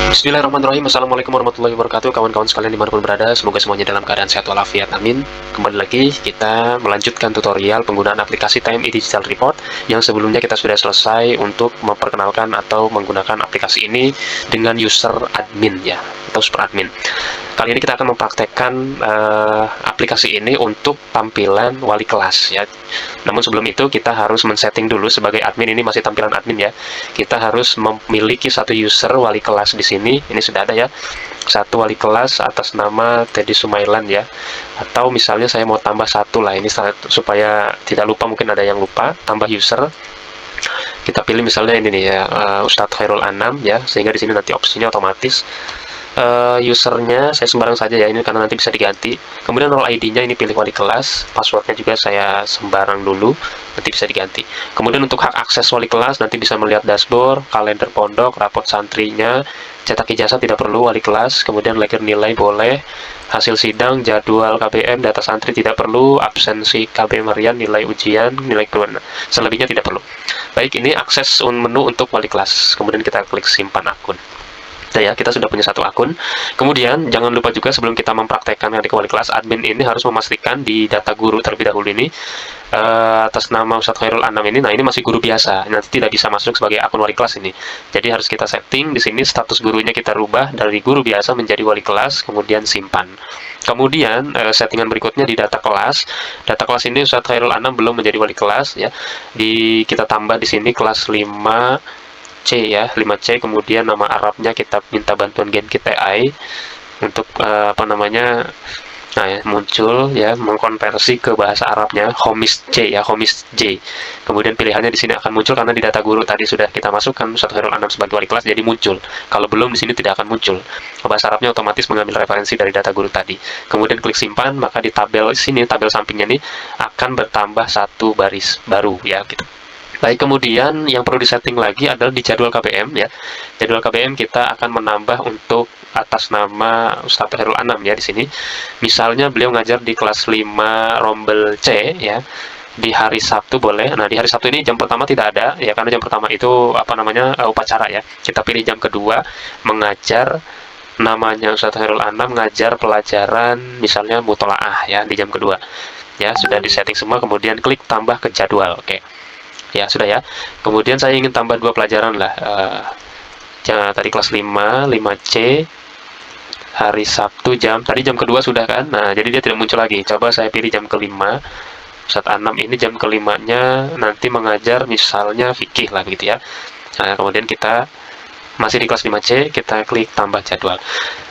Bismillahirrahmanirrahim. Assalamualaikum warahmatullahi wabarakatuh. Kawan-kawan sekalian dimanapun berada, semoga semuanya dalam keadaan sehat walafiat, amin. Kembali lagi kita melanjutkan tutorial penggunaan aplikasi TMI Digital Report yang sebelumnya kita sudah selesai untuk memperkenalkan atau menggunakan aplikasi ini dengan user admin ya, atau super admin. Kali ini kita akan mempraktekkan aplikasi ini untuk tampilan wali kelas ya. Namun sebelum itu kita harus men-setting dulu sebagai admin, ini masih tampilan admin ya. Kita harus memiliki satu user wali kelas di sini. Ini sudah ada ya. Satu wali kelas atas nama Teddy Sumailan ya. Atau misalnya saya mau tambah satu lah, ini supaya tidak lupa, mungkin ada yang lupa, tambah user. Kita pilih misalnya ini nih ya, Ustadz Khairul Anam ya, sehingga di sini nanti opsinya otomatis usernya saya sembarang saja ya, ini karena nanti bisa diganti. Kemudian role ID-nya ini pilih wali kelas, passwordnya juga saya sembarang dulu, nanti bisa diganti. Kemudian untuk hak akses wali kelas nanti bisa melihat dashboard, kalender pondok, rapot santrinya, cetak ijazah tidak perlu wali kelas, kemudian lekir nilai boleh, hasil sidang, jadwal KBM, data santri tidak perlu, absensi KBM harian, nilai ujian, nilai keluar, selebihnya tidak perlu. Baik, ini akses menu untuk wali kelas. Kemudian kita klik simpan akun. Nah ya, kita sudah punya satu akun. Kemudian jangan lupa juga sebelum kita mempraktekkan nanti ke wali kelas, admin ini harus memastikan di data guru terlebih dahulu ini atas nama Ustadz Khairul Anam ini. Nah, ini masih guru biasa, nanti tidak bisa masuk sebagai akun wali kelas ini. Jadi harus kita setting di sini, status gurunya kita rubah dari guru biasa menjadi wali kelas, kemudian simpan. Kemudian settingan berikutnya di data kelas. Data kelas ini Ustadz Khairul Anam belum menjadi wali kelas ya. Kita tambah di sini kelas 5C ya, 5C, kemudian nama Arabnya kita minta bantuan Genki TI untuk nah ya, muncul ya, mengkonversi ke bahasa Arabnya Homis C ya, Homis J. Kemudian pilihannya di sini akan muncul karena di data guru tadi sudah kita masukkan Ustadz Khairul Anam sebagai wali kelas, jadi muncul. Kalau belum di sini tidak akan muncul. Bahasa Arabnya otomatis mengambil referensi dari data guru tadi. Kemudian klik simpan, maka di tabel sini, tabel sampingnya ini akan bertambah satu baris baru ya gitu. Baik, kemudian yang perlu disetting lagi adalah di jadwal KBM ya. Jadwal KBM kita akan menambah untuk atas nama Ustadz Khairul Anam ya di sini. Misalnya beliau ngajar di kelas 5 Rombel C ya. Di hari Sabtu boleh. Nah, di hari Sabtu ini jam pertama tidak ada ya, karena jam pertama itu upacara ya. Kita pilih jam kedua mengajar, namanya Ustadz Khairul Anam ngajar pelajaran misalnya mutolaah ya di jam kedua. Ya, sudah disetting semua, kemudian klik tambah ke jadwal. Oke. Ya, sudah ya. Kemudian saya ingin tambah dua pelajaran lah. Tadi kelas 5, 5C, hari Sabtu tadi jam kedua sudah kan? Nah, jadi dia tidak muncul lagi. Coba saya pilih jam kelima. Ustadz Anam ini jam kelimanya nanti mengajar misalnya fikih lah gitu ya. Nah, kemudian kita masih di kelas 5C, kita klik tambah jadwal.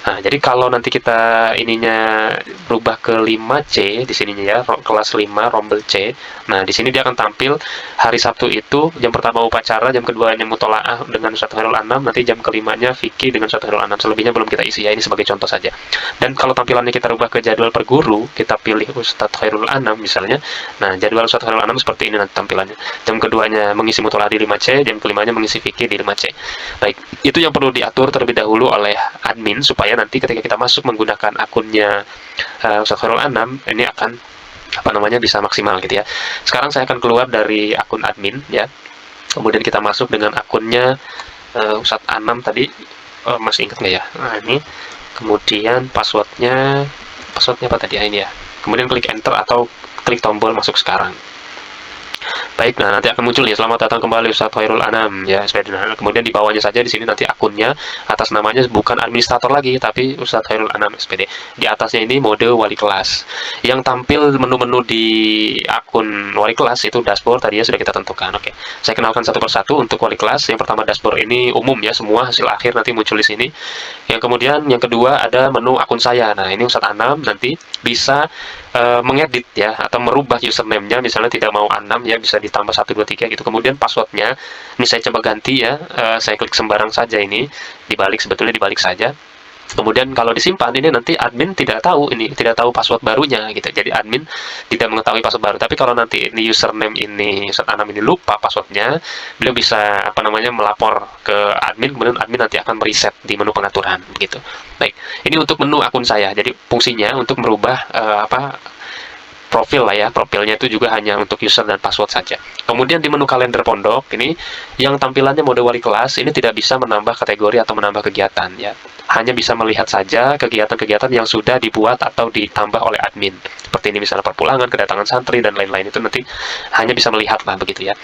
Nah, jadi kalau nanti kita ininya berubah ke 5C di sininya ya, kelas 5 Rombel C. Nah, di sini dia akan tampil hari Sabtu itu jam pertama upacara, jam keduanya mutolaah dengan Ustadz Khairul Anam, nanti jam kelimanya fikih dengan Ustadz Khairul Anam. Selebihnya belum kita isi ya, ini sebagai contoh saja. Dan kalau tampilannya kita rubah ke jadwal per guru, kita pilih Ustadz Khairul Anam misalnya. Nah, jadwal Ustadz Khairul Anam seperti ini nanti tampilannya. Jam keduanya mengisi mutolaah di 5C, jam kelimanya mengisi fikih di 5C. Baik, itu yang perlu diatur terlebih dahulu oleh admin supaya nanti ketika kita masuk menggunakan akunnya Ustadz Khairul Anam, ini akan bisa maksimal gitu ya. Sekarang saya akan keluar dari akun admin ya. Kemudian kita masuk dengan akunnya Ustadz Anam tadi, masih ingat nggak ya? Nah, ini kemudian passwordnya apa tadi ya, ini ya. Kemudian klik enter atau klik tombol masuk sekarang. Baik, nah nanti akan muncul ya, selamat datang kembali Ustadz Khairul Anam ya, nah, kemudian di bawahnya saja di sini nanti akunnya, atas namanya bukan administrator lagi tapi Ustadz Khairul Anam SPD. Di atasnya ini mode wali kelas. Yang tampil menu-menu di akun wali kelas itu dashboard tadi ya, sudah kita tentukan. Oke, saya kenalkan satu persatu untuk wali kelas. Yang pertama dashboard ini umum ya, semua hasil akhir nanti muncul di sini. Yang kemudian yang kedua ada menu akun saya. Nah, ini Ustadz Anam nanti bisa mengedit ya, atau merubah username-nya, misalnya tidak mau Anam ya, bisa ditambah 1, 2, 3 gitu. Kemudian passwordnya ini saya coba ganti ya, saya klik sembarang saja, ini sebetulnya dibalik saja. Kemudian kalau disimpan ini nanti admin tidak tahu password barunya gitu. Jadi admin tidak mengetahui password baru. Tapi kalau nanti ini username ini Ustadz Anam ini lupa passwordnya, beliau bisa melapor ke admin, kemudian admin nanti akan mereset di menu pengaturan begitu. Baik, ini untuk menu akun saya. Jadi fungsinya untuk merubah profil lah ya, profilnya itu juga hanya untuk user dan password saja. Kemudian di menu kalender pondok ini yang tampilannya mode wali kelas ini tidak bisa menambah kategori atau menambah kegiatan ya, hanya bisa melihat saja kegiatan-kegiatan yang sudah dibuat atau ditambah oleh admin, seperti ini misalnya perpulangan, kedatangan santri dan lain-lain, itu nanti hanya bisa melihat lah begitu ya.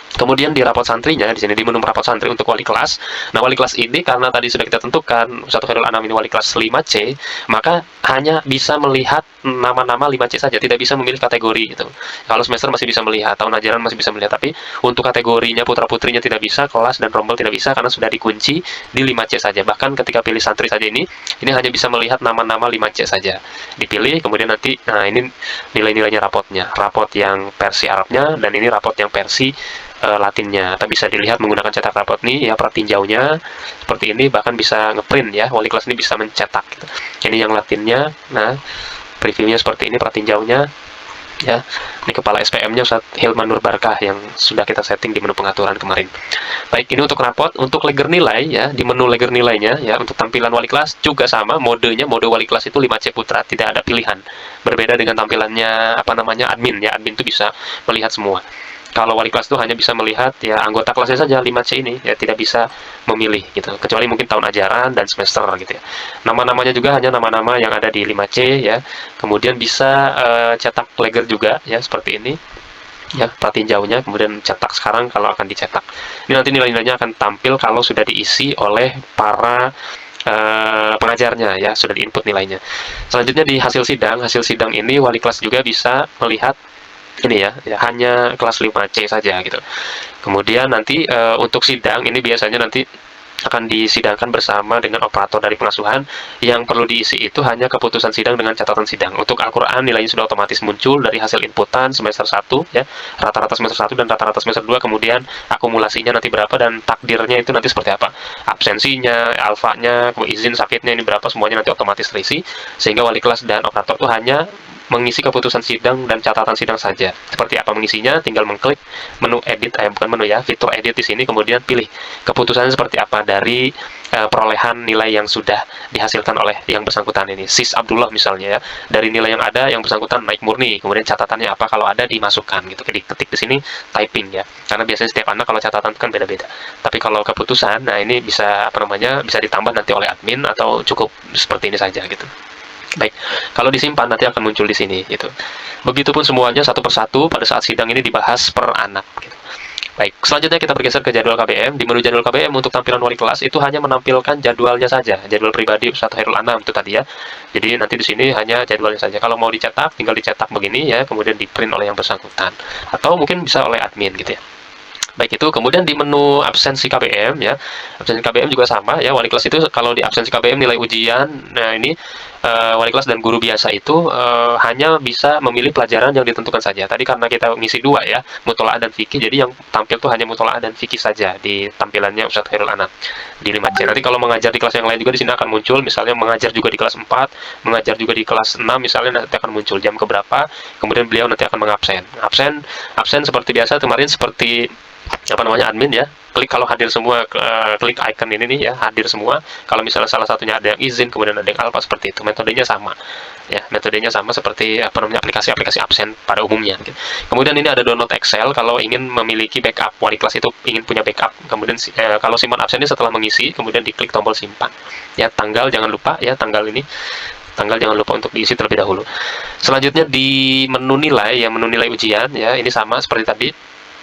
Kemudian di rapot santrinya, di sini di menu rapot santri untuk wali kelas. Nah, wali kelas ini karena tadi sudah kita tentukan Ustadz Khairul Anam ini wali kelas 5C, maka hanya bisa melihat nama-nama 5C saja, tidak bisa memilih kategori gitu. Kalau semester masih bisa melihat, tahun ajaran masih bisa melihat, tapi untuk kategorinya putra-putrinya tidak bisa, kelas dan rombel tidak bisa karena sudah dikunci di 5C saja. Bahkan ketika pilih santri saja ini hanya bisa melihat nama-nama 5C saja. Dipilih, kemudian nanti, nah ini nilai-nilainya rapotnya. Rapot yang versi Arabnya, dan ini rapot yang versi Latinnya. Atau bisa dilihat menggunakan cetak rapot nih ya, pratinjaunya seperti ini, bahkan bisa ngeprint ya, wali kelas ini bisa mencetak gitu. Ini yang Latinnya. Nah, previewnya seperti ini, pratinjaunya ya. Ini kepala SPM-nya Ustadz Hilman Nur Barkah yang sudah kita setting di menu pengaturan kemarin. Baik, ini untuk rapot. Untuk leger nilai ya, di menu leger nilainya ya, untuk tampilan wali kelas juga sama, modenya mode wali kelas itu 5C Putra, tidak ada pilihan. Berbeda dengan tampilannya apa namanya admin ya, admin itu bisa melihat semua. Kalau wali kelas itu hanya bisa melihat ya anggota kelasnya saja 5C ini ya, tidak bisa memilih gitu, kecuali mungkin tahun ajaran dan semester gitu ya. Nama-namanya juga hanya nama-nama yang ada di 5C ya. Kemudian bisa cetak leger juga ya, seperti ini ya, pratinjaunya, kemudian cetak sekarang kalau akan dicetak. Ini nanti nilai-nilainya akan tampil kalau sudah diisi oleh para pengajarnya ya, sudah diinput nilainya. Selanjutnya di hasil sidang ini wali kelas juga bisa melihat ini ya, hanya kelas 5C saja gitu. Kemudian nanti untuk sidang ini biasanya nanti akan disidangkan bersama dengan operator dari pengasuhan. Yang perlu diisi itu hanya keputusan sidang dengan catatan sidang. Untuk Al-Quran nilainya sudah otomatis muncul dari hasil inputan semester 1 ya, rata-rata semester 1 dan rata-rata semester 2, kemudian akumulasinya nanti berapa dan takdirnya itu nanti seperti apa, absensinya, alfanya, izin sakitnya ini berapa, semuanya nanti otomatis terisi, sehingga wali kelas dan operator itu hanya mengisi keputusan sidang dan catatan sidang saja. Seperti apa mengisinya, tinggal mengklik menu edit, bukan menu ya, fitur edit di sini, kemudian pilih keputusannya seperti apa dari perolehan nilai yang sudah dihasilkan oleh yang bersangkutan ini. Sis Abdullah misalnya ya, dari nilai yang ada yang bersangkutan naik murni, kemudian catatannya apa kalau ada dimasukkan gitu, diketik di sini typing ya. Karena biasanya setiap anak kalau catatan kan beda-beda. Tapi kalau keputusan, nah ini bisa apa namanya, bisa ditambah nanti oleh admin atau cukup seperti ini saja gitu. Baik, kalau disimpan nanti akan muncul di sini gitu. Begitupun semuanya satu persatu pada saat sidang ini dibahas per anak gitu. Baik, selanjutnya kita bergeser ke jadwal KBM. Di menu jadwal KBM untuk tampilan wali kelas itu hanya menampilkan jadwalnya saja, jadwal pribadi Ustadz Khairul Anam itu tadi ya. Jadi nanti di sini hanya jadwalnya saja. Kalau mau dicetak, tinggal dicetak begini ya, kemudian di print oleh yang bersangkutan, atau mungkin bisa oleh admin gitu ya. Baik, itu kemudian di menu absensi KBM ya, absensi KBM juga sama ya, wali kelas itu kalau di absensi KBM nilai ujian, nah ini wali kelas dan guru biasa itu hanya bisa memilih pelajaran yang ditentukan saja. Tadi karena kita ngisi dua ya, mutolaah dan fikih, jadi yang tampil tuh hanya mutolaah dan fikih saja di tampilannya Ustadz Khairul Anam di 5C. Nanti kalau mengajar di kelas yang lain juga di sini akan muncul, misalnya mengajar juga di kelas 4, mengajar juga di kelas 6 misalnya, nanti akan muncul jam keberapa, kemudian beliau nanti akan mengabsen. Absen seperti biasa kemarin, seperti apa namanya admin ya, klik kalau hadir semua, klik icon ini nih ya, hadir semua. Kalau misalnya salah satunya ada yang izin, kemudian ada yang alfa, seperti itu. Metodenya sama ya, metodenya sama seperti apa namanya aplikasi-aplikasi absen pada umumnya gitu. Kemudian ini ada download Excel kalau ingin memiliki backup, wali kelas itu ingin punya backup. Kemudian kalau simpan absen ini setelah mengisi, kemudian diklik tombol simpan ya, tanggal jangan lupa ya, tanggal jangan lupa untuk diisi terlebih dahulu. Selanjutnya di menu nilai ya, menu nilai ujian ya, ini sama seperti tadi.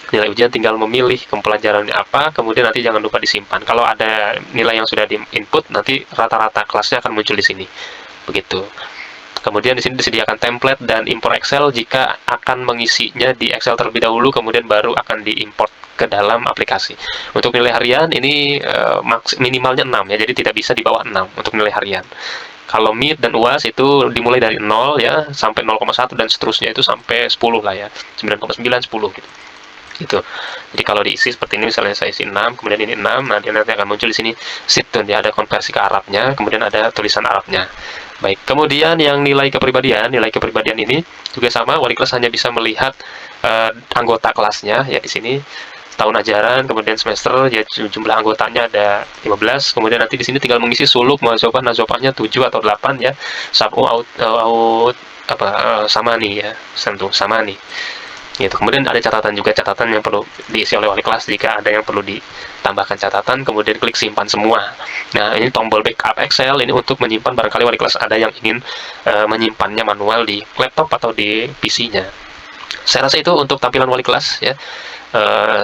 Nilai ujian tinggal memilih pelajarannya apa, kemudian nanti jangan lupa disimpan. Kalau ada nilai yang sudah di input, nanti rata-rata kelasnya akan muncul di sini. Begitu. Kemudian di sini disediakan template dan import Excel jika akan mengisinya di Excel terlebih dahulu, kemudian baru akan diimport ke dalam aplikasi. Untuk nilai harian ini minimalnya 6 ya, jadi tidak bisa di bawah 6 untuk nilai harian. Kalau MIT dan UAS itu dimulai dari 0 ya, sampai 0,1 dan seterusnya itu sampai 10 lah ya, 9,9, 10 gitu. Gitu. Jadi kalau diisi seperti ini, misalnya saya isi 6, kemudian ini 6, nanti akan muncul di sini situn ya, ada konversi ke Arabnya, kemudian ada tulisan Arabnya. Baik, kemudian yang nilai kepribadian ini juga sama, wali kelas hanya bisa melihat anggota kelasnya ya, di sini tahun ajaran, kemudian semester ya, jumlah anggotanya ada 15, kemudian nanti di sini tinggal mengisi suluk, muadzofah, nazofahnya 7 atau 8 ya, sabu, out, sama nih ya, tentu sama nih gitu. Kemudian ada catatan yang perlu diisi oleh wali kelas. Jika ada yang perlu ditambahkan catatan, kemudian klik simpan semua. Nah, ini tombol backup Excel ini untuk menyimpan, barangkali wali kelas ada yang ingin menyimpannya manual di laptop atau di PC-nya. Saya rasa itu untuk tampilan wali kelas ya,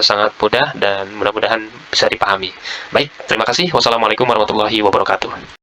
sangat mudah dan mudah-mudahan bisa dipahami. Baik, terima kasih. Wassalamualaikum warahmatullahi wabarakatuh.